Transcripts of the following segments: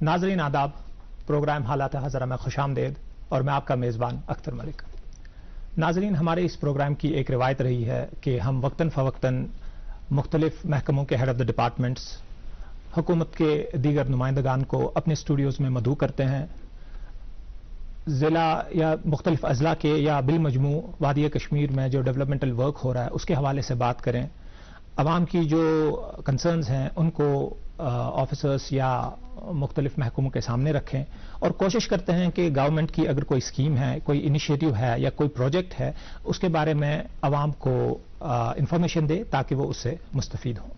नाजरीन आदाब, प्रोग्राम हालात हज़रा में खुशामदेद और मैं आपका मेज़बान अख्तर मलिक। नाजरीन, हमारे इस प्रोग्राम की एक रिवायत रही है कि हम वक्तन फ़वक्तन मुख्तलिफ महकमों के हेड ऑफ द डिपार्टमेंट्स, हुकूमत के दीगर नुमाइंदगान को अपने स्टूडियोज़ में मदऊ करते हैं। ज़िला या मुख्तलिफ अजला के या बिलमजमू वादी कश्मीर में जो डेवलपमेंटल वर्क हो रहा है उसके हवाले से बात करें, अवाम की जो कंसर्न्स हैं उनको ऑफिसर्स या मुख्तलिफ महकमों के सामने रखें और कोशिश करते हैं कि गवर्नमेंट की अगर कोई स्कीम है, कोई इनिशिएटिव है या कोई प्रोजेक्ट है, उसके बारे में अवाम को इंफॉर्मेशन दे ताकि वो उससे मुस्तफीद हों।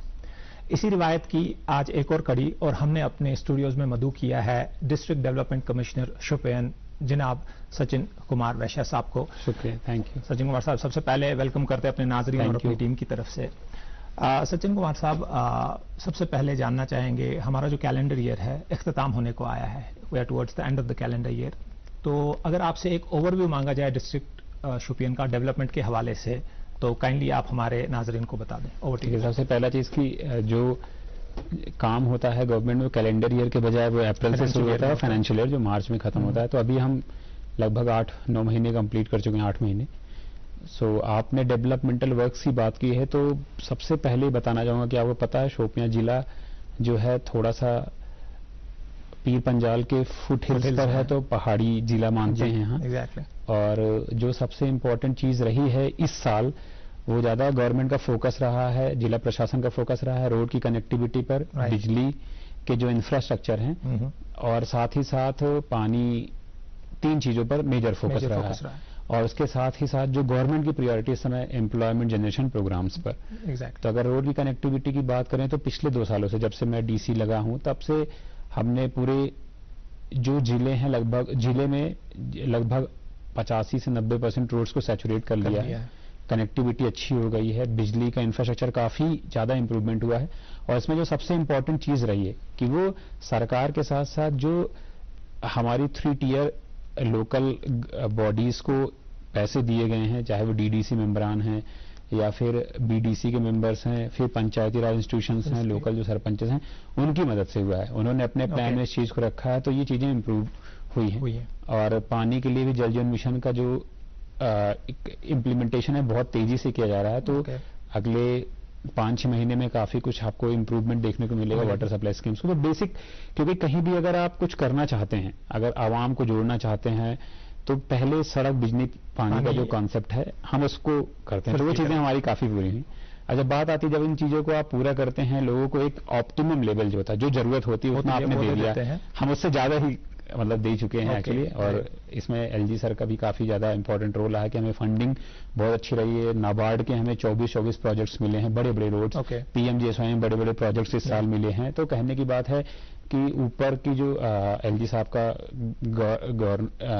इसी रिवायत की आज एक और कड़ी और हमने अपने स्टूडियोज में मदऊ किया है डिस्ट्रिक्ट डेवलपमेंट कमिश्नर शोपियान जनाब सचिन कुमार वैश्य साहब को। शुक्रिया, थैंक यू। सचिन कुमार साहब, सबसे पहले वेलकम करते हैं अपने नाजरीन और अपनी टीम की तरफ से। सचिन कुमार साहब, सबसे पहले जानना चाहेंगे, हमारा जो कैलेंडर ईयर है इख्तिताम होने को आया है, we are towards the end of the calendar year, तो अगर आपसे एक ओवरव्यू मांगा जाए डिस्ट्रिक्ट शोपियान का डेवलपमेंट के हवाले से तो काइंडली आप हमारे नाजरीन को बता दें। Over to you. सबसे पहला चीज की जो काम होता है गवर्नमेंट में कैलेंडर ईयर के बजाय वो अप्रैल से शुरू होता है, फाइनेंशियल ईयर जो मार्च में खत्म होता है। तो अभी हम लगभग 8-9 महीने कंप्लीट कर चुके हैं, 8 महीने। सो आपने डेवलपमेंटल वर्क्स की बात की है तो सबसे पहले बताना चाहूंगा कि आपको पता है शोपियां जिला जो है थोड़ा सा पीर पंजाल के फुट हिल्स पर है, तो पहाड़ी जिला मानते हैं यहाँ। एग्जैक्टली। और जो सबसे इम्पोर्टेंट चीज रही है इस साल, वो ज्यादा गवर्नमेंट का फोकस रहा है, जिला प्रशासन का फोकस रहा है रोड की कनेक्टिविटी पर, बिजली के जो इंफ्रास्ट्रक्चर हैं और साथ ही साथ पानी, 3 चीजों पर मेजर फोकस रहा है। और उसके साथ ही साथ जो गवर्नमेंट की प्रायोरिटी इस समय एम्प्लॉयमेंट जनरेशन प्रोग्राम्स पर। तो अगर रोड की कनेक्टिविटी की बात करें तो पिछले 2 सालों से, जब से मैं डीसी लगा हूं तब से हमने पूरे जो जिले हैं लगभग जिले में लगभग 85 से 90% रोड्स को सैचुरेट कर लिया है। कनेक्टिविटी अच्छी हो गई है, बिजली का इंफ्रास्ट्रक्चर काफी ज्यादा इंप्रूवमेंट हुआ है। और इसमें जो सबसे इंपॉर्टेंट चीज रही है कि वो सरकार के साथ साथ जो हमारी 3 टियर लोकल बॉडीज को पैसे दिए गए हैं, चाहे वो डीडीसी मेंबरान हैं या फिर बीडीसी के मेंबर्स हैं, फिर पंचायती राज इंस्टीट्यूशंस हैं, लोकल जो सरपंच हैं, उनकी मदद से हुआ है। उन्होंने अपने प्लान में इस चीज को रखा है, तो ये चीजें इंप्रूव हुई हैं। और पानी के लिए भी जल जीवन मिशन का जो इम्प्लीमेंटेशन है बहुत तेजी से किया जा रहा है। तो अगले 5-6 महीने में काफी कुछ आपको इंप्रूवमेंट देखने को मिलेगा वाटर सप्लाई स्कीम्स को। तो बेसिक, क्योंकि कहीं भी अगर आप कुछ करना चाहते हैं, अगर आवाम को जोड़ना चाहते हैं, तो पहले सड़क, बिजली, पानी का जो कॉन्सेप्ट है हम उसको करते हैं। तो वो चीजें हमारी काफी पूरी हुई। जब बात आती है, जब इन चीजों को आप पूरा करते हैं, लोगों को एक ऑप्टिमम लेवल जो होता है, जो जरूरत होती है उतना आपने दे दिया, हम उससे ज्यादा ही मतलब दे चुके हैं एक्चुअली। और इसमें एलजी सर का भी काफी ज्यादा इंपॉर्टेंट रोल रहा है कि हमें फंडिंग बहुत अच्छी रही है। नाबार्ड के हमें 24 प्रोजेक्ट्स मिले हैं, बड़े बड़े रोड्स। पीएमजीएसवाई में बड़े बड़े प्रोजेक्ट्स इस साल मिले हैं। तो कहने की बात है कि ऊपर की जो एलजी साहब का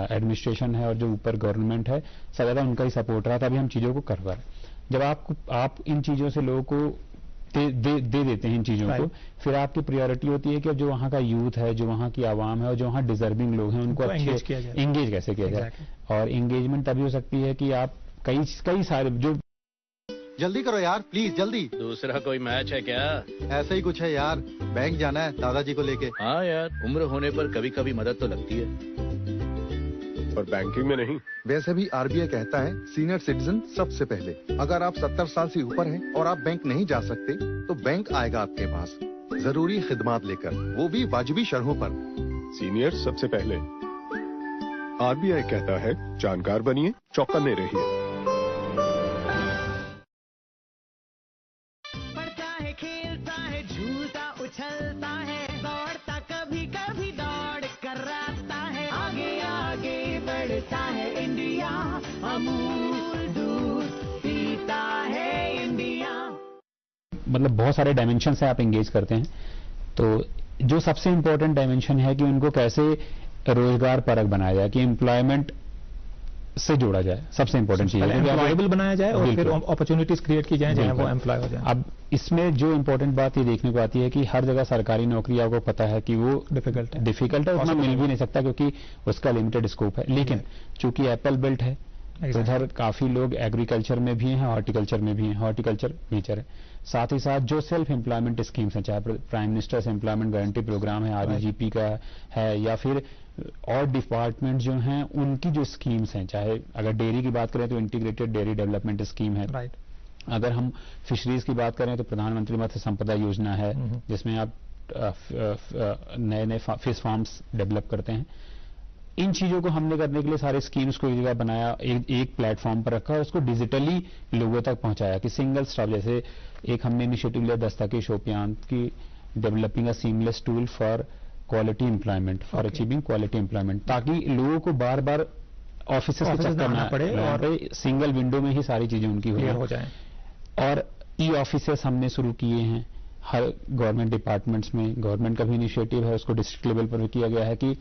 एडमिनिस्ट्रेशन है और जो ऊपर गवर्नमेंट है, सब ज्यादा उनका ही सपोर्ट रहा, तभी हम चीजों को कर पा रहे। जब आप इन चीजों से लोगों को दे देते हैं इन चीजों को, फिर आपकी प्रायोरिटी होती है कि जो वहाँ का यूथ है, जो वहाँ की आवाम है और जो वहाँ डिजर्विंग लोग हैं, उनको अच्छे एंगेज कैसे किया जाए। और एंगेजमेंट तभी हो सकती है कि आप कई सारे जो जल्दी करो यार, प्लीज जल्दी। दूसरा कोई मैच है क्या? ऐसा ही कुछ है यार, बैंक जाना है दादाजी को लेके। हाँ यार, उम्र होने पर कभी कभी मदद तो लगती है, पर बैंकिंग में नहीं। वैसे भी आरबीआई कहता है सीनियर सिटीजन सबसे पहले। अगर आप 70 साल से ऊपर हैं और आप बैंक नहीं जा सकते तो बैंक आएगा आपके पास जरूरी खिदमात लेकर, वो भी वाजिबी शर्हों पर। सीनियर सबसे पहले। आरबीआई कहता है जानकार बनिए, चौकन्ने रहिए। पढ़ता है, खेलता है, झूलता उछलता है, दौड़ता कभी कभी दौड़ कराता है, आगे आगे बढ़ता है इंडिया, अमूल दूध पीता है इंडिया। मतलब बहुत सारे डायमेंशन से आप एंगेज करते हैं। तो जो सबसे इंपॉर्टेंट डायमेंशन है कि उनको कैसे रोजगार परक बनाया जाए, कि एम्प्लॉयमेंट से जोड़ा जाए, सबसे इंपॉर्टेंट चीज है। एम्प्लॉयबल बनाया जाए और फिर अपॉर्चुनिटीज क्रिएट की जाए जहां वो एम्प्लॉय हो जाए। अब इसमें जो इंपॉर्टेंट बात ये देखने को आती है कि हर जगह सरकारी नौकरी आपको पता है कि वो डिफिकल्ट है, उतना मिल भी नहीं सकता क्योंकि उसका लिमिटेड स्कोप है। लेकिन चूंकि एप्पल बेल्ट है, तो उधर काफी लोग एग्रीकल्चर में भी हैं, हॉर्टिकल्चर में भी हैं, हॉर्टिकल्चर नेचर है। साथ ही साथ जो सेल्फ एम्प्लॉयमेंट स्कीम्स हैं, चाहे prime minister's employment guarantee programme है, आरजीपी का है, या फिर और डिपार्टमेंट जो हैं उनकी जो स्कीम्स हैं, चाहे अगर डेयरी की बात करें तो इंटीग्रेटेड डेयरी डेवलपमेंट स्कीम है, राइट। अगर हम फिशरीज की बात करें तो प्रधानमंत्री मत्स्य संपदा योजना है, जिसमें आप नए नए फिश फार्म्स डेवलप करते हैं। इन चीजों को हमने करने के लिए सारे स्कीम्स को एक जगह बनाया, एक प्लेटफॉर्म पर रखा और उसको डिजिटली लोगों तक पहुंचाया कि सिंगल स्टॉप, जैसे एक हमने इनिशिएटिव लिया दस्तक शोपियान की, developing a seamless tool for quality employment, for achieving quality employment, ताकि लोगों को बार बार ऑफिस के चक्कर ना पड़े और सिंगल विंडो में ही सारी चीजें उनकी हो जाए। और ई ऑफिसेस हमने शुरू किए हैं हर गवर्नमेंट डिपार्टमेंट्स में, गवर्नमेंट का भी इनिशिएटिव है, उसको डिस्ट्रिक्ट लेवल पर भी किया गया है कि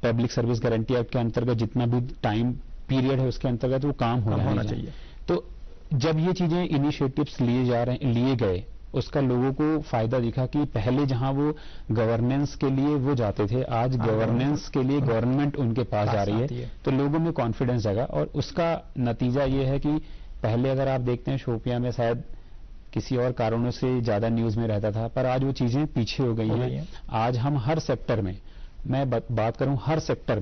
पब्लिक सर्विस गारंटी एक्ट के अंतर्गत जितना भी टाइम पीरियड है उसके अंतर्गत वो काम होना चाहिए। तो जब ये चीजें इनिशिएटिव्स लिए गए, उसका लोगों को फायदा दिखा कि पहले जहां वो गवर्नेंस के लिए वो जाते थे, आज गवर्नेंस के लिए गवर्नमेंट उनके पास जा रही है, तो लोगों में कॉन्फिडेंस जगा। और उसका नतीजा ये है कि पहले अगर आप देखते हैं शोपियां में शायद किसी और कारणों से ज्यादा न्यूज में रहता था, पर आज वो चीजें पीछे हो गई हैं। आज हम हर सेक्टर में, मैं बात करूं हर सेक्टर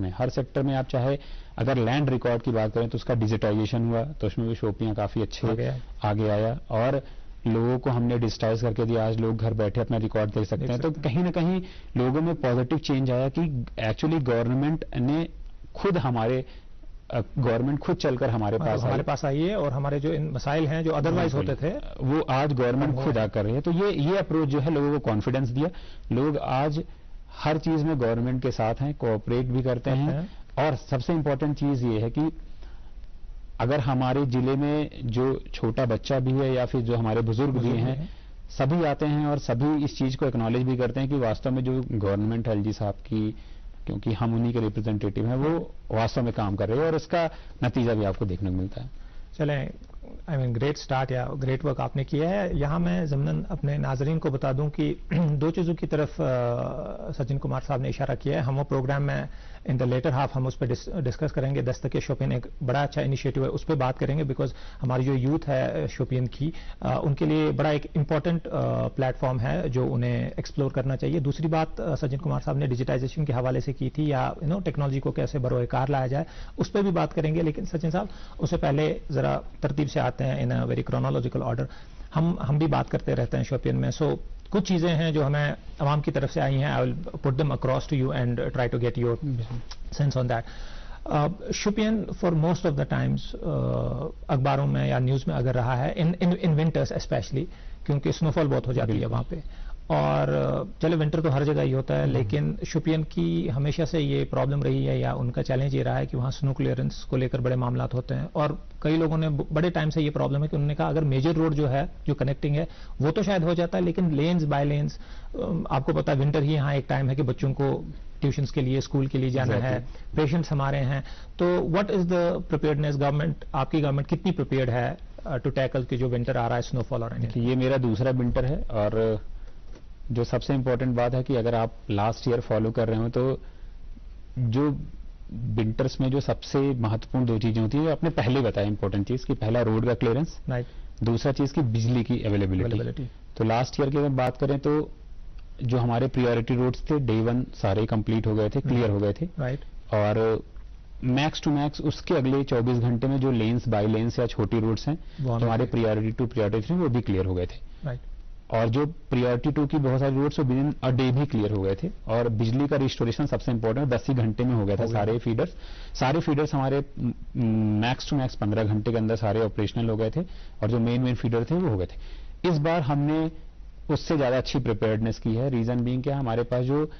में आप चाहे अगर लैंड रिकॉर्ड की बात करें तो उसका डिजिटाइजेशन हुआ, तो उसमें भी शोपियां काफी अच्छे आगे आया और लोगों को हमने डिजिटाइज करके दिया। आज लोग घर बैठे अपना रिकॉर्ड देख सकते हैं। तो कहीं ना कहीं लोगों में पॉजिटिव चेंज आया कि एक्चुअली गवर्नमेंट खुद चलकर हमारे पास आई है और हमारे जो इन मसाइल हैं जो अदरवाइज होते थे वो आज गवर्नमेंट खुद आ कर रही है। तो ये अप्रोच जो है लोगों को कॉन्फिडेंस दिया। लोग आज हर चीज में गवर्नमेंट के साथ हैं, कोऑपरेट भी करते हैं। और सबसे इंपॉर्टेंट चीज ये है कि अगर हमारे जिले में जो छोटा बच्चा भी है या फिर जो हमारे बुजुर्ग भी हैं, सभी आते हैं और सभी इस चीज को एक्नॉलेज भी करते हैं कि वास्तव में जो गवर्नमेंट है एलजी साहब की, क्योंकि हम उन्हीं के रिप्रेजेंटेटिव हैं, वो वास्तव में काम कर रहे हैं और इसका नतीजा भी आपको देखने को मिलता है। चलें, आई मीन ग्रेट स्टार्ट या ग्रेट वर्क आपने किया है। यहाँ मैं ज़मनन अपने नाजरीन को बता दूं कि दो चीज़ों की तरफ सचिन कुमार साहब ने इशारा किया है। हम वो प्रोग्राम में इन द लेटर हाफ हम उस पर डिस्कस करेंगे। दस्तक शोपियान एक बड़ा अच्छा इनिशिएटिव है, उस पर बात करेंगे, बिकॉज हमारी जो यूथ है शोपियान की, उनके लिए बड़ा एक इंपॉर्टेंट प्लेटफॉर्म है जो उन्हें एक्सप्लोर करना चाहिए। दूसरी बात सचिन कुमार साहब ने डिजिटाइजेशन के हवाले से की थी, या टेक्नोलॉजी को कैसे बरोकार लाया जाए, उस पर भी बात करेंगे। लेकिन सचिन साहब, उससे पहले जरा तरतीब से आते हैं इन अ वेरी क्रोनोलॉजिकल ऑर्डर। हम भी बात करते रहते हैं शोपियान में, सो कुछ चीजें हैं जो हमें अवाम की तरफ से आई हैं। I will put them across to you and try to get your sense on that. Shopian for most of the times अखबारों में या न्यूज में अगर रहा है इन विंटर्स स्पेशली, क्योंकि स्नोफॉल बहुत हो जाती है वहां पे। और चले विंटर तो हर जगह ही होता है, लेकिन शोपियान की हमेशा से ये प्रॉब्लम रही है या उनका चैलेंज ये रहा है कि वहाँ स्नो क्लियरेंस को लेकर बड़े मामलात होते हैं। और कई लोगों ने बड़े टाइम से ये प्रॉब्लम है कि उन्होंने कहा अगर मेजर रोड जो है, जो कनेक्टिंग है, वो तो शायद हो जाता है, लेकिन लेन्स बाय लेन्स, आपको पता है विंटर ही यहाँ एक टाइम है कि बच्चों को ट्यूशंस के लिए, स्कूल के लिए जाना है, पेशेंट्स हमारे हैं। तो what is the preparedness government, आपकी गवर्नमेंट कितनी प्रिपेयर्ड है टू टैकल कि जो विंटर आ रहा है, स्नोफॉल और एनीथिंग? ये मेरा दूसरा विंटर है और जो सबसे इंपॉर्टेंट बात है कि अगर आप लास्ट ईयर फॉलो कर रहे हो तो जो विंटर्स में जो सबसे महत्वपूर्ण दो चीजें होती है, आपने पहले बताया इंपॉर्टेंट चीज कि पहला रोड का क्लियरेंस, दूसरा चीज की बिजली की अवेलेबिलिटी। तो लास्ट ईयर की अगर बात करें तो जो हमारे प्रायोरिटी रोड्स थे डे 1 सारे कंप्लीट हो गए थे, क्लियर हो गए थे। और मैक्स टू मैक्स उसके अगले 24 घंटे में जो लेन्स बाई लेन्स या छोटी रोड्स हैं हमारे प्रायोरिटी 2 प्रायोरिटी 3 वो भी क्लियर हो गए थे। और जो प्रायोरिटी 2 की बहुत सारी roads within a day भी क्लियर हो गए थे। और बिजली का रिस्टोरेशन सबसे इंपॉर्टेंट 10 ही घंटे में हो गया था। सारे फीडर्स हमारे मैक्स टू मैक्स 15 घंटे के अंदर सारे ऑपरेशनल हो गए थे और जो मेन फीडर थे वो हो गए थे। इस बार हमने उससे ज्यादा अच्छी प्रिपेयर्डनेस की है। रीजन बीइंग क्या, हमारे पास जो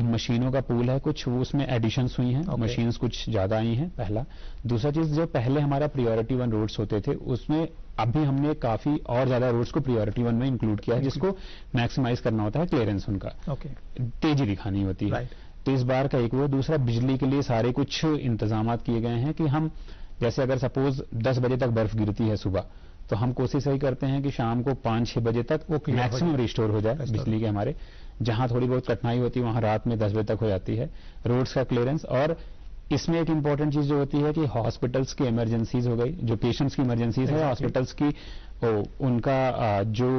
मशीनों का पूल है कुछ वो उसमें एडिशंस हुई हैं, मशीन्स कुछ ज्यादा आई हैं, पहला। दूसरा चीज, जो पहले हमारा प्रायोरिटी 1 रोड्स होते थे उसमें अभी हमने काफी और ज्यादा रोड्स को प्रायोरिटी 1 में इंक्लूड किया है, जिसको मैक्सिमाइज करना होता है क्लियरेंस उनका, तेजी दिखानी होती है। तो इस बार का एक वो। दूसरा, बिजली के लिए सारे कुछ इंतजाम किए गए हैं कि हम जैसे अगर सपोज 10 बजे तक बर्फ गिरती है सुबह, तो हम कोशिश यही करते हैं कि शाम को 5-6 बजे तक वो मैक्सिमम रिस्टोर हो जाए बिजली के हमारे। जहां थोड़ी बहुत कठिनाई होती है वहां रात में 10 बजे तक हो जाती है रोड्स का क्लियरेंस। और इसमें एक इंपॉर्टेंट चीज जो होती है कि हॉस्पिटल्स की इमरजेंसीज हो गई, जो पेशेंट्स की इमरजेंसीज है, हॉस्पिटल्स की उनका जो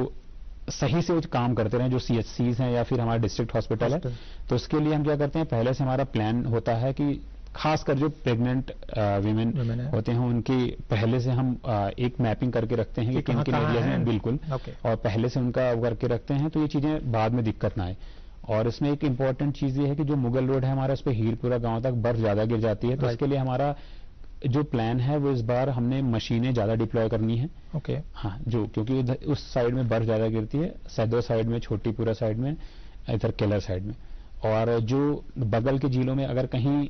सही से काम करते रहे, जो CHCs हैं या फिर हमारा डिस्ट्रिक्ट हॉस्पिटल है, तो उसके लिए हम क्या करते हैं, पहले से हमारा प्लान होता है कि खासकर जो प्रेग्नेंट वीमेन होते हैं उनकी पहले से हम एक मैपिंग करके रखते हैं कि किन किन एरियाज में, बिल्कुल, और पहले से उनका करके रखते हैं, तो ये चीजें बाद में दिक्कत ना आए। और इसमें एक इंपॉर्टेंट चीज ये है कि जो मुगल रोड है हमारा, उस पर हीरपुरा गांव तक बर्फ ज्यादा गिर जाती है, तो इसके लिए हमारा जो प्लान है वो इस बार हमने मशीनें ज्यादा डिप्लॉय करनी है। हाँ, जो क्योंकि उस साइड में बर्फ ज्यादा गिरती है, सैदो साइड में, छोटीपुरा साइड में, इधर केलर साइड में, और जो बगल के जिलों में अगर कहीं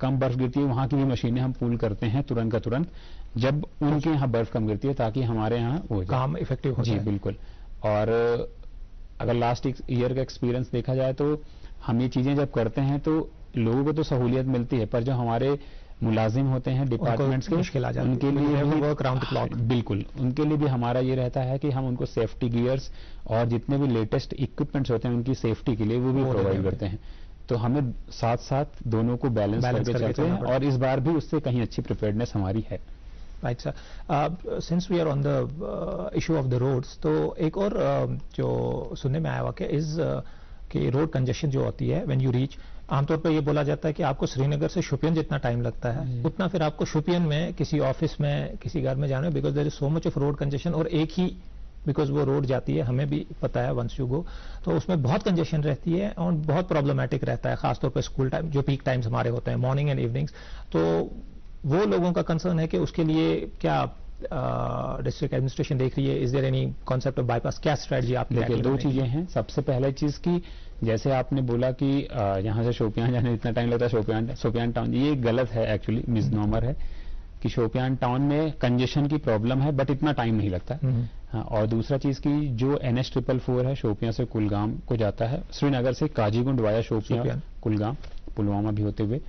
कम बर्फ गिरती है वहां की भी मशीनें हम पूल करते हैं तुरंत का तुरंत, जब उनके यहाँ बर्फ कम गिरती है, ताकि हमारे यहाँ वो काम इफेक्टिव हो जाए। जी बिल्कुल। और अगर लास्ट ईयर का एक्सपीरियंस देखा जाए तो हम ये चीजें जब करते हैं तो लोगों को तो सहूलियत मिलती है, पर जो हमारे मुलाजिम होते हैं डिपार्टमेंट्स के, उनके लिए भी वर्क राउंड द क्लॉक, बिल्कुल, उनके लिए भी हमारा ये रहता है कि हम उनको सेफ्टी गियर्स और जितने भी लेटेस्ट इक्विपमेंट्स होते हैं उनकी सेफ्टी के लिए वो भी प्रोवाइड करते हैं। तो हमें साथ साथ दोनों को बैलेंस करके चलते हैं, और इस बार भी उससे कहीं अच्छी प्रिपेयर्डनेस हमारी है। Right sir, since we are on the issue of the roads, तो एक और जो सुनने में आया हुआ कि रोड कंजेशन जो होती है व्हेन यू रीच, आमतौर पर ये बोला जाता है कि आपको श्रीनगर से शोपियान जितना टाइम लगता है उतना फिर आपको शोपियान में किसी ऑफिस में, किसी घर में जाने, because there is so much of road congestion, और एक ही बिकॉज वो रोड जाती है, हमें भी पता है वंस यू गो, तो उसमें बहुत कंजेशन रहती है और बहुत प्रॉब्लमैटिक रहता है, खासतौर पर स्कूल टाइम, जो पीक टाइम्स हमारे होते हैं, मॉर्निंग एंड इवनिंग्स। तो वो लोगों का कंसर्न है कि उसके लिए क्या डिस्ट्रिक्ट एडमिनिस्ट्रेशन देख रही है, is there any concept of bypass, क्या स्ट्रेटजी आप देखिए? दो चीजें हैं। सबसे पहले चीज की, जैसे आपने बोला कि यहाँ से शोपियान जाने इतना टाइम लगता है, शोपियान टाउन, ये गलत है, एक्चुअली मिसनोमर है कि शोपियान टाउन में कंजेशन की प्रॉब्लम है बट इतना टाइम नहीं लगता। हाँ, और दूसरा चीज की जो NH444 है शोपियां से कुलगाम को जाता है, श्रीनगर से काजीगुंड वाया शोपियां कुलगाम पुलवामा भी होते हुए,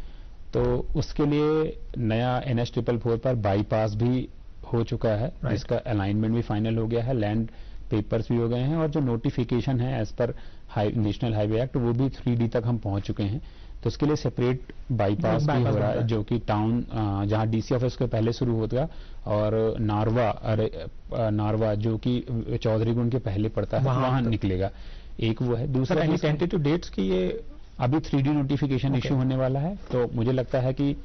तो उसके लिए नया NH444 पर बाईपास भी हो चुका है, जिसका अलाइनमेंट भी फाइनल हो गया है, लैंड पेपर्स भी हो गए हैं, और जो नोटिफिकेशन है as per national highway act वो भी 3D तक हम पहुंच चुके हैं। तो उसके लिए सेपरेट बाईपास भी हो रहा है, जो कि टाउन जहां DC ऑफिस के पहले शुरू होगा, और नारवा जो कि चौधरीगुंड के पहले पड़ता है, वहां निकलेगा। एक वो है। दूसरा टेंटेटिव डेट्स की ये अभी 3D नोटिफिकेशन इश्यू होने वाला है, तो मुझे लगता है कि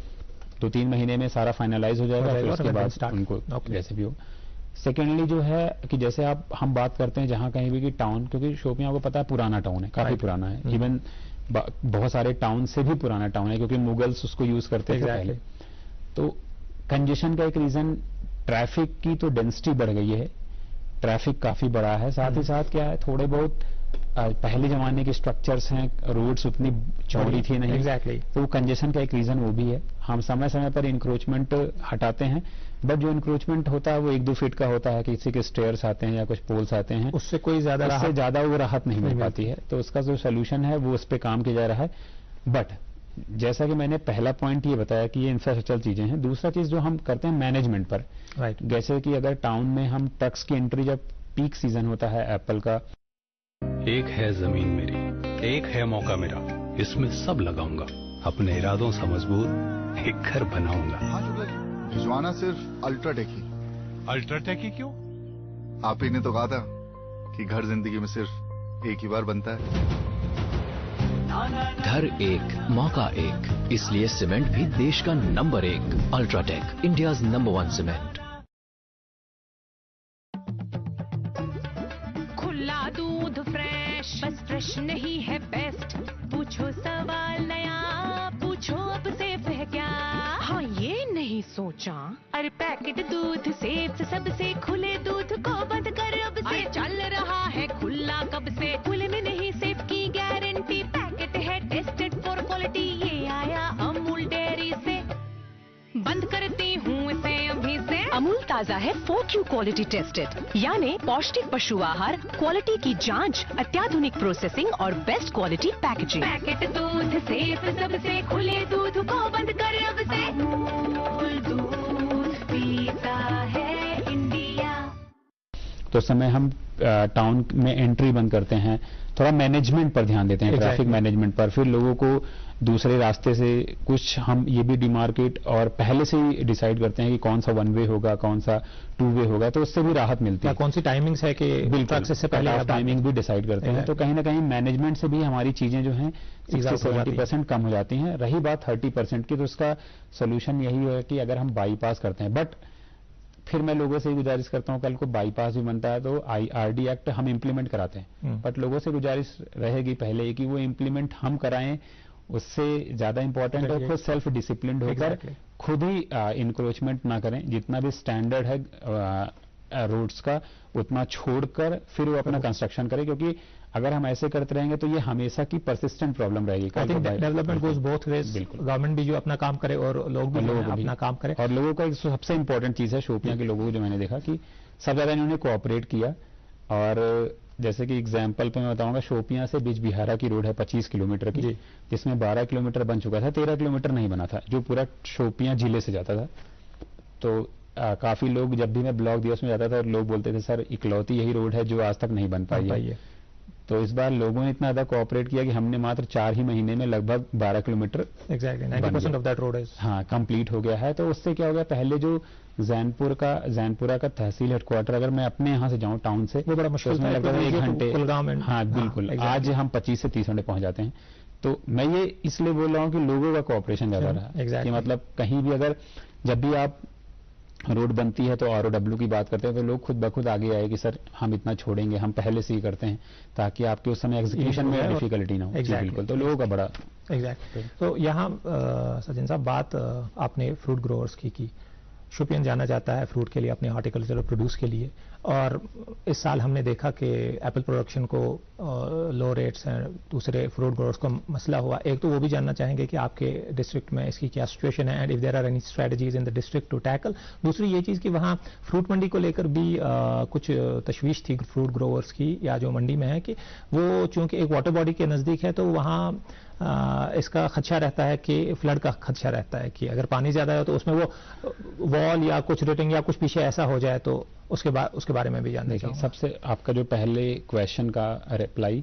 2-3 महीने में सारा फाइनलाइज हो जाएगा, फिर उसके बाद उनको जैसे भी हो। सेकेंडली जो है कि जैसे हम बात करते हैं जहां कहीं भी कि टाउन, क्योंकि शोपियां को पता है पुराना टाउन है, काफी पुराना है, इवन बहुत सारे टाउन से भी पुराना टाउन है, क्योंकि मुगल्स उसको यूज करते थे पहले। तो कंजेशन का एक रीजन ट्रैफिक की तो डेंसिटी बढ़ गई है, ट्रैफिक काफी बड़ा है, साथ ही साथ क्या है, थोड़े बहुत पहले जमाने के स्ट्रक्चर्स हैं, रोड्स उतनी चौड़ी थी नहीं, तो कंजेशन का एक रीजन वो भी है। हम समय समय पर इंक्रोचमेंट हटाते हैं, बट जो इंक्रोचमेंट होता है वो 1-2 फीट का होता है, किसी के स्टेयर्स आते हैं या कुछ पोल्स आते हैं, उससे कोई ज्यादा वो राहत नहीं मिल पाती है। तो उसका जो सोल्यूशन है वो उस पर काम किया जा रहा है। बट जैसा कि मैंने पहला पॉइंट ये बताया कि ये इंफ्रास्ट्रक्चर चीजें हैं, दूसरा चीज जो हम करते हैं मैनेजमेंट पर, जैसे कि अगर टाउन में हम ट्रक्स की एंट्री, जब पीक सीजन होता है एप्पल का, एक है जमीन मेरी, एक है मौका मेरा, इसमें सब लगाऊंगा, अपने इरादों से मजबूत एक घर बनाऊंगा। हाँ शुक्ला जी, भिजवाना सिर्फ अल्ट्राटेक ही। अल्ट्राटेक ही क्यों? आप ही ने तो कहा था कि घर जिंदगी में सिर्फ एक ही बार बनता है। घर एक, मौका एक, इसलिए सीमेंट भी देश का number 1, UltraTech, India's number 1 cement. खुला दूध फ्रेश, बस फ्रेश नहीं है बेस्ट, पूछो सवाल नया, पूछो अब सेफ है क्या? हाँ ये नहीं सोचा, अरे पैकेट दूध सेफ से सबसे, खुले दूध को बंद कर अब से, चल रहा है खुला कब से, खुले में नहीं सेफ की गारंटी, पैकेट है टेस्टेड फॉर क्वालिटी, ये आया अमूल डेयरी से, बंद करती हूँ इसे अभी से। अमूल ताजा है 4Q क्वालिटी टेस्टेड, यानी पौष्टिक पशु आहार, क्वालिटी की जांच, अत्याधुनिक प्रोसेसिंग और बेस्ट क्वालिटी पैकेजिंग। पैकेट दूध सेफ सबसे, खुले दूध को बंद कर अब से, अमूल दूध पीता है इंडिया। तो उस समय हम टाउन में एंट्री बंद करते हैं, थोड़ा मैनेजमेंट पर ध्यान देते हैं, ट्रैफिक मैनेजमेंट पर, फिर लोगों को दूसरे रास्ते से कुछ हम ये भी डिमार्केट और पहले से ही डिसाइड करते हैं कि कौन सा 1 वे होगा, कौन सा 2 वे होगा, तो उससे भी राहत मिलती है। कौन सी टाइमिंग्स है कि ट्रक से पहले टाइमिंग भी डिसाइड करते हैं, तो कहीं ना कहीं मैनेजमेंट से भी हमारी चीजें जो हैं 60-70% कम हो जाती हैं। रही बात 30% की, तो उसका सोल्यूशन यही है कि अगर हम बाईपास करते हैं, बट फिर मैं लोगों से गुजारिश करता हूं, कल को बाईपास भी बनता है तो IRD एक्ट हम इम्प्लीमेंट कराते हैं, बट लोगों से गुजारिश रहेगी पहले कि वो इम्प्लीमेंट हम कराएं, उससे ज्यादा इंपॉर्टेंट है खुद सेल्फ डिसिप्लिन होकर खुद ही इंक्रोचमेंट ना करें, जितना भी स्टैंडर्ड है रोड्स का उतना छोड़कर फिर वो अपना कंस्ट्रक्शन करें, क्योंकि अगर हम ऐसे करते रहेंगे तो ये हमेशा की परसिस्टेंट प्रॉब्लम रहेगी। I think development goes both ways, government भी जो अपना काम करे और लोग भी अपना काम करें। और लोगों का एक सबसे इंपॉर्टेंट चीज है शोपियां के लोगों को, जो मैंने देखा कि सब ज्यादा इन्होंने कोऑपरेट किया। और जैसे कि एग्जाम्पल पे मैं बताऊंगा, शोपियां से बिजबिहारा की रोड है 25 किलोमीटर की, जिसमें 12 किलोमीटर बन चुका था, 13 किलोमीटर नहीं बना था, जो पूरा शोपियां जिले से जाता था। तो काफी लोग, जब भी मैं ब्लॉग दिवस में जाता था, लोग बोलते थे सर इकलौती यही रोड है जो आज तक नहीं बन पाई है। तो इस बार लोगों ने इतना ज्यादा कोऑपरेट किया कि हमने मात्र 4 ही महीने में लगभग 12 kilometre 90% of that road is complete हो गया है। तो उससे क्या हो गया, पहले जो जैनपुरा का तहसील हेडक्वार्टर अगर मैं अपने यहाँ से जाऊँ टाउन से, वो बड़ा मुश्किल था, लगभग 1 घंटे। हाँ बिल्कुल, आज हम 25 से 30 मिनट पहुंच जाते हैं। तो मैं ये इसलिए बोल रहा हूँ कि लोगों का कोऑपरेशन ज्यादा रहा, कि मतलब कहीं भी अगर जब भी आप रोड बनती है तो ROW की बात करते हैं, तो लोग खुद ब खुद आगे आए कि सर हम इतना छोड़ेंगे, हम पहले से ही करते हैं, ताकि आपके उस समय एग्जीक्यूशन में डिफिकल्टी ना हो। बिल्कुल, तो लोगों का बड़ा तो यहाँ सचिन साहब, बात आपने फ्रूट ग्रोअर्स की शोपियां जाना जाता है फ्रूट के लिए, अपने हॉर्टिकल्चरल प्रोड्यूस के लिए, और इस साल हमने देखा कि एप्पल प्रोडक्शन को लो रेट्स हैं, दूसरे फ्रूट ग्रोअर्स को मसला हुआ। एक तो वो भी जानना चाहेंगे कि आपके डिस्ट्रिक्ट में इसकी क्या सिचुएशन है, and if there are any strategies in the district to tackle. दूसरी ये चीज़ कि वहाँ फ्रूट मंडी को लेकर भी कुछ तशवीश थी फ्रूट ग्रोअर्स की, या जो मंडी में है, कि वो चूंकि एक वाटर बॉडी के नज़दीक है, तो वहाँ इसका खदशा रहता है कि फ्लड का खदशा रहता है कि अगर पानी ज्यादा है तो उसमें वो वॉल या कुछ रेटिंग या कुछ पीछे ऐसा हो जाए, तो उसके बारे में भी जानना चाहिए। सबसे आपका जो पहले क्वेश्चन का रिप्लाई,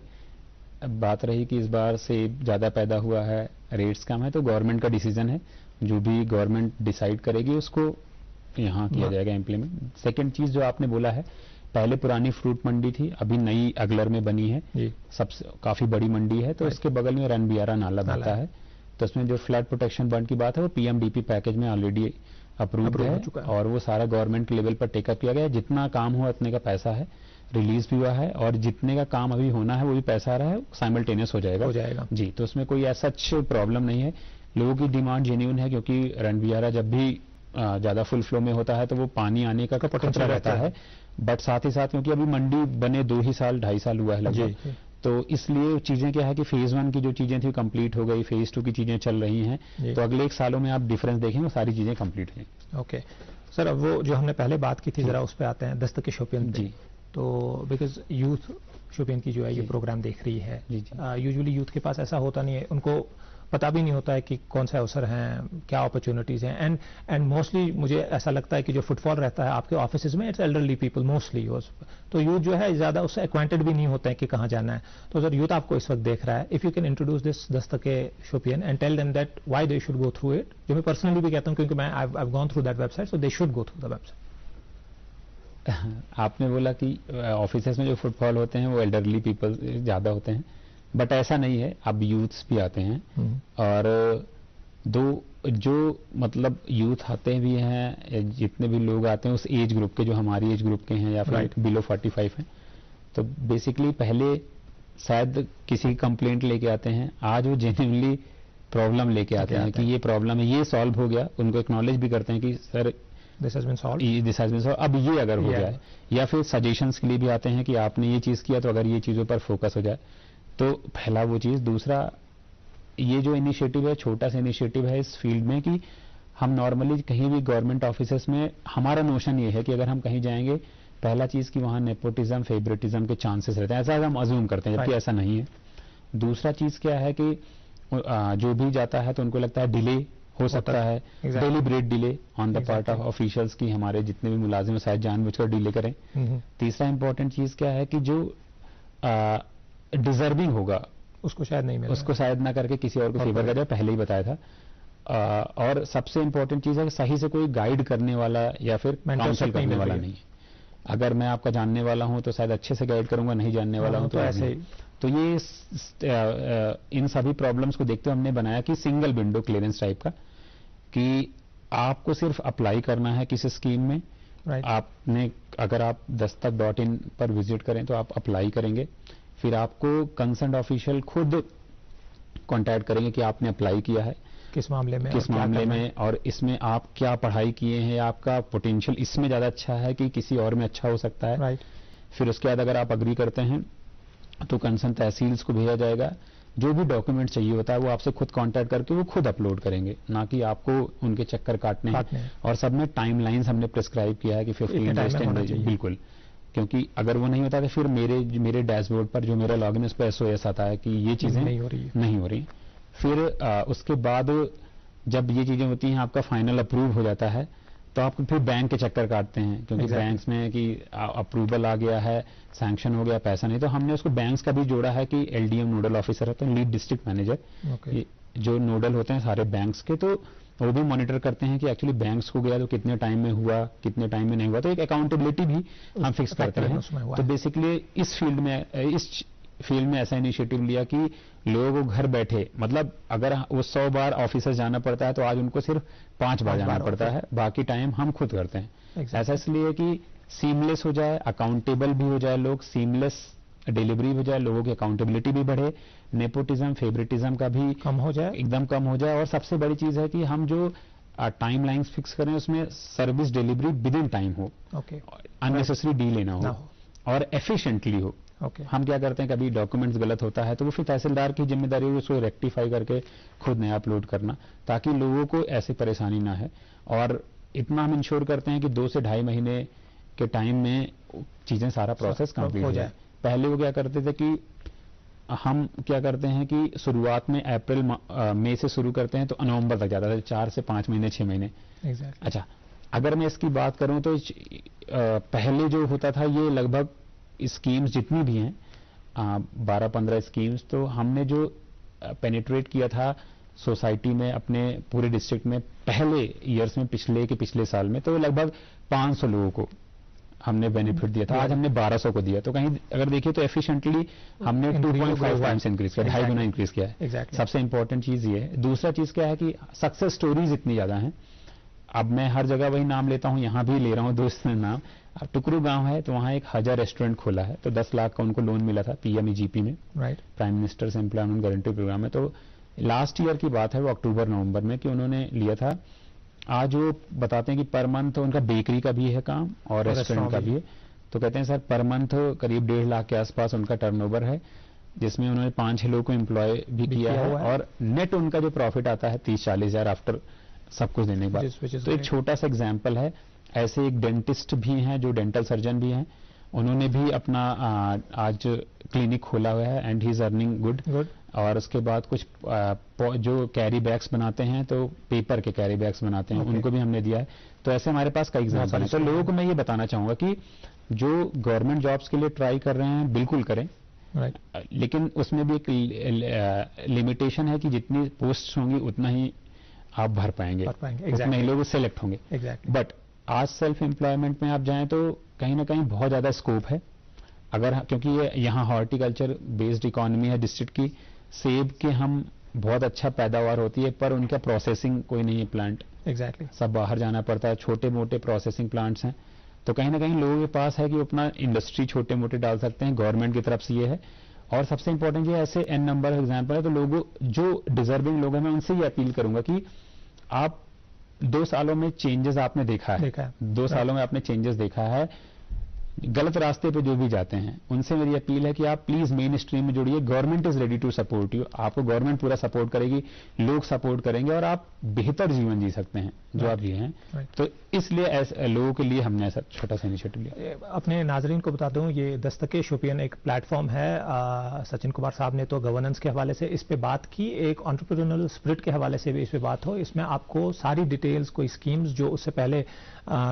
बात रही कि इस बार सेब ज्यादा पैदा हुआ है, रेट्स कम है, तो गवर्नमेंट का डिसीजन है, जो भी गवर्नमेंट डिसाइड करेगी उसको यहाँ किया जाएगा इम्प्लीमेंट। सेकेंड चीज जो आपने बोला है, पहले पुरानी फ्रूट मंडी थी, अभी नई अगलर में बनी है, सबसे काफी बड़ी मंडी है, तो इसके बगल में रणबियारा नाला बहता है, तो उसमें जो फ्लड प्रोटेक्शन बंड की बात है वो PMDP पैकेज में ऑलरेडी अप्रूव्ड है, और वो सारा गवर्नमेंट लेवल पर टेकअप किया गया है। जितना काम हुआ उतने का पैसा है, रिलीज भी हुआ है, और जितने का काम अभी होना है वो भी पैसा आ रहा है, साइमल्टेनियस हो जाएगा जी। तो उसमें कोई ऐसा प्रॉब्लम नहीं है, लोगों की डिमांड जेन्युइन है, क्योंकि रणबियारा जब भी ज्यादा फुल फ्लो में होता है तो वो पानी आने का खतरा रहता है, बट साथ ही साथ क्योंकि अभी मंडी बने 2-2.5 साल हुआ है लगभग, तो इसलिए चीजें क्या है कि फेज 1 की जो चीजें थी कंप्लीट हो गई, फेज 2 की चीजें चल रही हैं, तो अगले 1 सालों में आप डिफरेंस देखेंगे, सारी चीजें कंप्लीट होंगी। ओके सर, अब वो जो हमने पहले बात की थी, जरा उस पर आते हैं, दस्तक शोपियन जी। तो बिकॉज यूथ शोपियन की जो है ये प्रोग्राम देख रही है, यूजुअली यूथ के पास ऐसा होता नहीं है, उनको पता भी नहीं होता है कि कौन से अवसर हैं, क्या अपॉर्चुनिटीज हैं, एंड मोस्टली मुझे ऐसा लगता है कि जो फुटफॉल रहता है आपके ऑफिस में, इट्स एल्डरली पीपल मोस्टली, तो यूथ जो है ज्यादा उससे एक्वांटेड भी नहीं होते हैं कि कहाँ जाना है। तो सर, यूथ आपको इस वक्त देख रहा है, if you can introduce this दस्तके शोपियन and tell them that why they should go through it, जो मैं पर्सनली भी कहता हूँ, क्योंकि मैं I have gone through that website, so they should go through the website. आपने बोला कि ऑफिस में जो फुटफॉल होते हैं वो एल्डरली पीपल ज्यादा होते हैं, बट ऐसा नहीं है, अब यूथ्स भी आते हैं, और जो मतलब यूथ आते भी हैं, जितने भी लोग आते हैं उस एज ग्रुप के, जो हमारी एज ग्रुप के हैं या फिर बिलो 45 हैं, तो बेसिकली पहले शायद किसी कंप्लेंट लेके आते हैं, आज वो जेन्युइनली प्रॉब्लम लेके आते हैं कि ये प्रॉब्लम है, ये सॉल्व हो गया, उनको एक्नॉलेज भी करते हैं कि sir this has been solve, अब ये अगर हो जाए, या फिर सजेशंस के लिए भी आते हैं कि आपने ये चीज किया तो अगर ये चीजों पर फोकस हो जाए, तो पहला वो चीज। दूसरा, ये जो इनिशिएटिव है, छोटा सा इनिशिएटिव है इस फील्ड में, कि हम नॉर्मली कहीं भी गवर्नमेंट ऑफिसेस में, हमारा नोशन ये है कि अगर हम कहीं जाएंगे, पहला चीज कि वहां नेपोटिज्म, फेवरेटिज्म के चांसेस रहते हैं, ऐसा हम अज्यूम करते हैं, जबकि ऐसा नहीं है। दूसरा चीज क्या है कि जो भी जाता है तो उनको लगता है डिले हो सकता है, deliberate delay on the part of officials की, हमारे जितने भी मुलाजिम शायद जानबूझकर डिले करें। तीसरा इंपॉर्टेंट चीज क्या है कि जो डिजर्विंग होगा उसको शायद नहीं मिले, उसको शायद ना करके किसी और को फेवर कर जाए, पहले ही बताया था। और सबसे इंपॉर्टेंट चीज है कि सही से कोई गाइड करने वाला या फिर काउंसिल करने वाला नहीं है। अगर मैं आपका जानने वाला हूं तो शायद अच्छे से गाइड करूंगा, नहीं जानने वाला हूं तो ऐसे ही। तो ये इन सभी प्रॉब्लम्स को देखते हुए हमने बनाया कि सिंगल विंडो क्लियरेंस टाइप का, कि आपको सिर्फ अप्लाई करना है किसी स्कीम में। आपने अगर आप dastak.in पर विजिट करें तो आप अप्लाई करेंगे, फिर आपको कंसर्न ऑफिशियल खुद कांटेक्ट करेंगे कि आपने अप्लाई किया है किस मामले में, और इसमें आप क्या पढ़ाई किए हैं, आपका पोटेंशियल इसमें ज्यादा अच्छा है कि किसी और में अच्छा हो सकता है। फिर उसके बाद अगर आप अग्री करते हैं तो कंसर्न तहसील्स को भेजा जाएगा, जो भी डॉक्यूमेंट चाहिए होता है वो आपसे खुद कांटेक्ट करके वो खुद अपलोड करेंगे, ना कि आपको उनके चक्कर काटने हैं। और सब में टाइमलाइंस हमने प्रिस्क्राइब किया है कि 15 डेज 10 डेज, बिल्कुल, क्योंकि अगर वो नहीं होता तो फिर मेरे डैशबोर्ड पर जो मेरा लॉगिन उस पर SOS आता है कि ये चीजें नहीं हो रही। फिर उसके बाद जब ये चीजें होती हैं, आपका फाइनल अप्रूव हो जाता है, तो आप फिर बैंक के चक्कर काटते हैं, क्योंकि बैंक्स में कि अप्रूवल आ गया है, सैंक्शन हो गया, पैसा नहीं, तो हमने उसको बैंक्स का भी जोड़ा है कि LDM नोडल ऑफिसर होते हैं, लीड डिस्ट्रिक्ट मैनेजर, जो नोडल होते हैं सारे बैंक्स के, तो वो भी मॉनिटर करते हैं कि एक्चुअली बैंक्स को गया तो कितने टाइम में हुआ, कितने टाइम में नहीं हुआ, तो एक अकाउंटेबिलिटी भी हम फिक्स करते हैं। तो बेसिकली इस फील्ड में ऐसा इनिशिएटिव लिया कि लोगों को घर बैठे, मतलब अगर वो 100 बार ऑफिसर जाना पड़ता है तो आज उनको सिर्फ 5 बार जाना पड़ता है, बाकी टाइम हम खुद करते हैं। ऐसा इसलिए कि सीमलेस हो जाए, अकाउंटेबल भी हो जाए लोग, सीमलेस डिलीवरी हो जाए, लोगों की अकाउंटेबिलिटी भी बढ़े, नेपोटिज्म फेवरेटिज्म का भी कम हो जाए, एकदम कम हो जाए। और सबसे बड़ी चीज है कि हम जो टाइम लाइन्स फिक्स करें उसमें service delivery with in time हो, अननेसेसरी डीले ना हो और एफिशिएंटली हो। हम क्या करते हैं, कभी डॉक्यूमेंट्स गलत होता है तो वो फिर तहसीलदार की जिम्मेदारी है उसको रेक्टिफाई करके खुद नया अपलोड करना, ताकि लोगों को ऐसी परेशानी ना है। और इतना हम इंश्योर करते हैं कि 2 से 2.5 महीने के टाइम में चीजें सारा प्रोसेस कंप्लीट हो जाए। पहले वो क्या करते थे कि हम क्या करते हैं कि शुरुआत में अप्रैल मई से शुरू करते हैं तो नवंबर तक जाता था, 4 से 5 महीने 6 महीने। अच्छा, अगर मैं इसकी बात करूं तो पहले जो होता था ये लगभग स्कीम्स जितनी भी हैं 12-15 स्कीम्स, तो हमने जो पेनिट्रेट किया था सोसाइटी में अपने पूरे डिस्ट्रिक्ट में पहले ईयर्स में, पिछले साल में, तो लगभग 500 लोगों को हमने बेनिफिट दिया था। आज हमने 1200 को दिया, तो कहीं अगर देखिए तो एफिशिएंटली हमने 2.5 टाइम्स इंक्रीज किया, 2.5 गुना इंक्रीज किया है। सबसे इंपॉर्टेंट चीज ये है। दूसरा चीज क्या है कि सक्सेस स्टोरीज इतनी ज्यादा हैं। अब मैं हर जगह वही नाम लेता हूं, यहां भी ले रहा हूं दोस्त नाम। अब टुकरू गांव है तो वहां एक हजा रेस्टोरेंट खोला है, तो 10 लाख का उनको लोन मिला था PMEGP में, prime minister's employment guarantee programme में। तो लास्ट ईयर की बात है, वो अक्टूबर-नवंबर में, कि उन्होंने लिया था। आज वो बताते हैं कि पर मंथ उनका बेकरी का भी है काम और रेस्टोरेंट का भी है। तो कहते हैं सर पर मंथ करीब 1.5 लाख के आसपास उनका टर्नओवर है, जिसमें उन्होंने 5-6 लोगों को एम्प्लॉय भी किया है, और नेट उनका जो प्रॉफिट आता है 30-40 हजार आफ्टर सब कुछ देने के बाद। तो एक छोटा सा एग्जाम्पल है। ऐसे एक डेंटिस्ट भी हैं जो डेंटल सर्जन भी हैं, उन्होंने भी अपना आज क्लिनिक खोला हुआ है and he is earning good. और उसके बाद कुछ जो कैरी बैग्स बनाते हैं, तो पेपर के कैरी बैग्स बनाते हैं, उनको भी हमने दिया है। तो ऐसे हमारे पास कई एग्जाम्पल हैं। तो लोगों को मैं ये बताना चाहूंगा कि जो गवर्नमेंट जॉब्स के लिए ट्राई कर रहे हैं बिल्कुल करें, लेकिन उसमें भी एक लिमिटेशन है कि जितनी पोस्ट होंगी उतना ही आप भर पाएंगे, उतना ही लोग सेलेक्ट होंगे। बट आज सेल्फ एम्प्लॉयमेंट में आप जाएं तो कहीं ना कहीं बहुत ज्यादा स्कोप है। अगर क्योंकि ये यहाँ हॉर्टिकल्चर बेस्ड इकोनॉमी है डिस्ट्रिक्ट की, सेब के हम बहुत अच्छा पैदावार होती है, पर उनका प्रोसेसिंग कोई नहीं है प्लांट, सब बाहर जाना पड़ता है। छोटे मोटे प्रोसेसिंग प्लांट्स हैं, तो कहीं ना कहीं लोगों के पास है कि अपना इंडस्ट्री छोटे मोटे डाल सकते हैं। गवर्नमेंट की तरफ से ये है। और सबसे इंपॉर्टेंट ये ऐसे n नंबर एग्जाम्पल है। तो लोगों जो डिजर्विंग लोग हैं, मैं उनसे ये अपील करूंगा कि आप 2 सालों में चेंजेस आपने देखा है, 2 सालों में आपने चेंजेस देखा है, गलत रास्ते पे जो भी जाते हैं उनसे मेरी अपील है कि आप प्लीज मेन स्ट्रीम में जुड़िए। Government is ready to support you, आपको गवर्नमेंट पूरा सपोर्ट करेगी, लोग सपोर्ट करेंगे और आप बेहतर जीवन जी सकते हैं जो आप जी हैं। तो इसलिए ऐसे लोगों के लिए हमने ऐसा छोटा सा इनिशिएटिव लिया। अपने नाजरीन को बता दूं, ये दस्तके शोपियन एक प्लेटफॉर्म है। सचिन कुमार साहब ने तो गवर्नेंस के हवाले से इस पे बात की, एक एंटरप्रेन्योरियल स्पिरिट के हवाले से भी इस पे बात हो। इसमें आपको सारी डिटेल्स, कोई स्कीम्स जो उससे पहले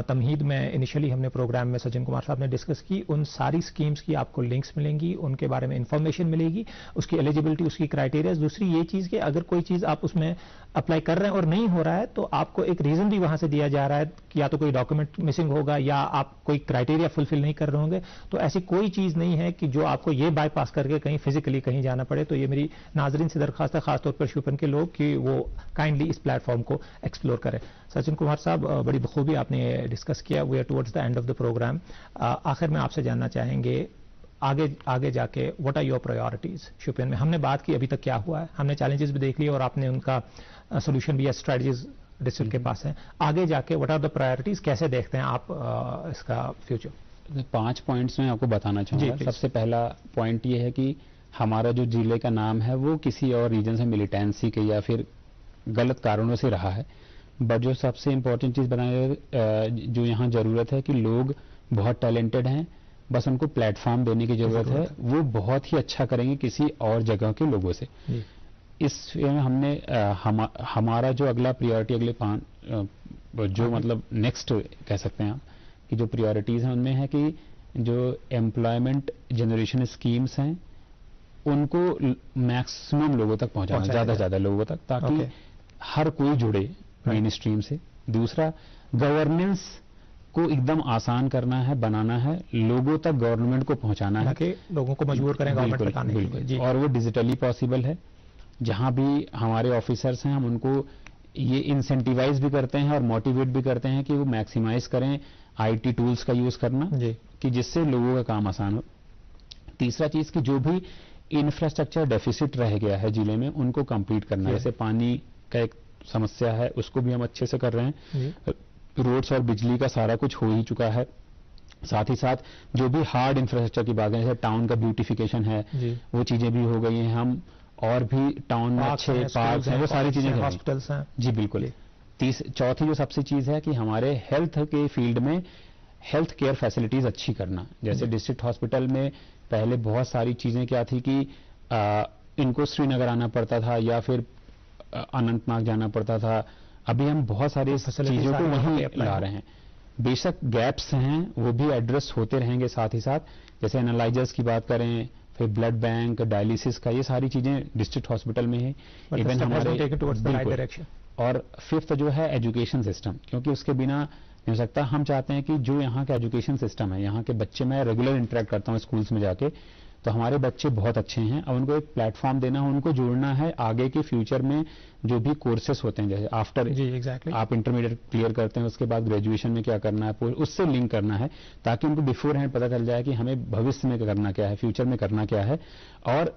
तमहीद में इनिशियली हमने प्रोग्राम में सचिन कुमार साहब ने डिस्कस की, उन सारी स्कीम्स की आपको लिंक्स मिलेंगी, उनके बारे में इंफॉर्मेशन मिलेगी, उसकी एलिजिबिलिटी, उसकी क्राइटेरिया। दूसरी ये चीज कि अगर कोई चीज आप उसमें अप्लाई कर रहे हैं और नहीं हो रहा है तो आपको एक रीजन भी वहां से दिया जा रहा है कि या तो कोई डॉक्यूमेंट मिसिंग होगा या आप कोई क्राइटेरिया फुलफिल नहीं कर रहे होंगे। तो ऐसी कोई चीज नहीं है कि जो आपको ये बाईपास करके कहीं फिजिकली कहीं जाना पड़े। तो ये मेरी नाजरीन से दरखास्त है, खासतौर पर शोपियन के लोग, कि वो काइंडली इस प्लेटफॉर्म को एक्सप्लोर करें। सचिन कुमार साहब, बड़ी बखूबी आपने डिस्कस किया। We are towards the end of the programme. आखिर में आपसे जानना चाहेंगे, आगे जाके what are your priorities Shopian में? हमने बात की अभी तक क्या हुआ है, हमने चैलेंजेस भी देख लिए और आपने उनका सोल्यूशन भी या स्ट्रेटजीज डिस्ट्रिक्ट के पास है। आगे जाके व्हाट आर द प्रायोरिटीज, कैसे देखते हैं आप इसका फ्यूचर? 5 पॉइंट्स में आपको बताना चाहूंगा। सबसे पहला पॉइंट ये है कि हमारा जो जिले का नाम है वो किसी और रीजन से मिलिटेंसी के या फिर गलत कारणों से रहा है। बट जो सबसे इंपॉर्टेंट चीज बनाने जो यहाँ जरूरत है कि लोग बहुत टैलेंटेड हैं, बस उनको प्लेटफॉर्म देने की जरूरत है। वो बहुत ही अच्छा करेंगे किसी और जगह के लोगों से। इसमें हमने हमारा जो अगला प्रायोरिटी, अगले 5 जो मतलब नेक्स्ट कह सकते हैं आप कि जो प्रायोरिटीज हैं उनमें है कि जो एम्प्लॉयमेंट जनरेशन स्कीम्स हैं उनको मैक्सिमम लोगों तक पहुंचाना, ज्यादा से ज्यादा लोगों तक, ताकि हर कोई जुड़े मेन स्ट्रीम से। दूसरा, गवर्नेंस को एकदम आसान करना है, बनाना है, लोगों तक गवर्नमेंट को पहुंचाना है, कि लोगों को मजबूर करें गवर्नमेंट पे काम करने के लिए। और वो डिजिटली पॉसिबल है। जहां भी हमारे ऑफिसर्स हैं हम उनको ये इंसेंटिवाइज भी करते हैं और मोटिवेट भी करते हैं कि वो मैक्सिमाइज करें आईटी टूल्स का यूज करना, कि जिससे लोगों का काम आसान हो। तीसरा चीज कि जो भी इंफ्रास्ट्रक्चर डेफिसिट रह गया है जिले में उनको कंप्लीट करना है। जैसे पानी का एक समस्या है, उसको भी हम अच्छे से कर रहे हैं। रोड्स और बिजली का सारा कुछ हो ही चुका है। साथ ही साथ जो भी हार्ड इंफ्रास्ट्रक्चर की बात है, जैसे टाउन का ब्यूटिफिकेशन है, वो चीजें भी हो गई हैं। हम और भी टाउन में अच्छे पार्क हैं, वो सारी चीजें, हॉस्पिटल्स हैं। जी बिल्कुल। चौथी जो सबसे चीज है कि हमारे हेल्थ के फील्ड में हेल्थ केयर फैसिलिटीज अच्छी करना। जैसे डिस्ट्रिक्ट हॉस्पिटल में पहले बहुत सारी चीजें क्या थी कि इनको श्रीनगर आना पड़ता था या फिर अनंतनाग जाना पड़ता था। अभी हम बहुत सारी चीजों को वहीं ला रहे हैं। बेशक गैप्स हैं वो भी एड्रेस होते रहेंगे। साथ ही साथ जैसे एनालाइजर्स की बात करें, फिर ब्लड बैंक, डायलिसिस का, ये सारी चीजें डिस्ट्रिक्ट हॉस्पिटल में है। इवन हमारे और 5th जो है एजुकेशन सिस्टम, क्योंकि उसके बिना नहीं हो सकता। हम चाहते हैं कि जो यहाँ का एजुकेशन सिस्टम है, यहाँ के बच्चे, मैं रेगुलर इंटरेक्ट करता हूँ स्कूल्स में जाके, तो हमारे बच्चे बहुत अच्छे हैं। अब उनको एक प्लेटफॉर्म देना है, उनको जोड़ना है आगे के फ्यूचर में जो भी कोर्सेस होते हैं। जैसे आफ्टर आप इंटरमीडिएट क्लियर करते हैं, उसके बाद ग्रेजुएशन में क्या करना है, उससे लिंक करना है, ताकि उनको बिफोर हैंड पता चल जाए कि हमें भविष्य में करना क्या है, फ्यूचर में करना क्या है, और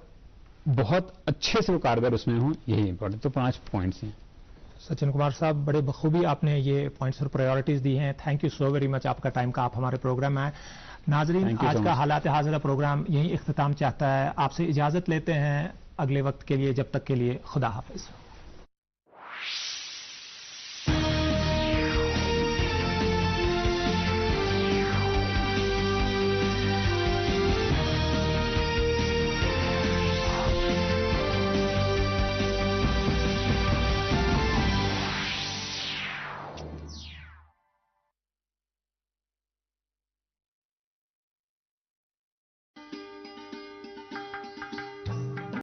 बहुत अच्छे से वो कारगर उसमें हो। यही इंपॉर्टेंट। तो 5 पॉइंट्स हैं। सचिन कुमार साहब, बड़े बखूबी आपने ये पॉइंट्स और प्रायोरिटीज दी हैं। Thank you so very much आपका टाइम का, आप हमारे प्रोग्राम में आए। नाजरीन, आज का हालात हाजिरा प्रोग्राम यही इख्तिताम चाहता है। आपसे इजाजत लेते हैं अगले वक्त के लिए। जब तक के लिए खुदा हाफिज।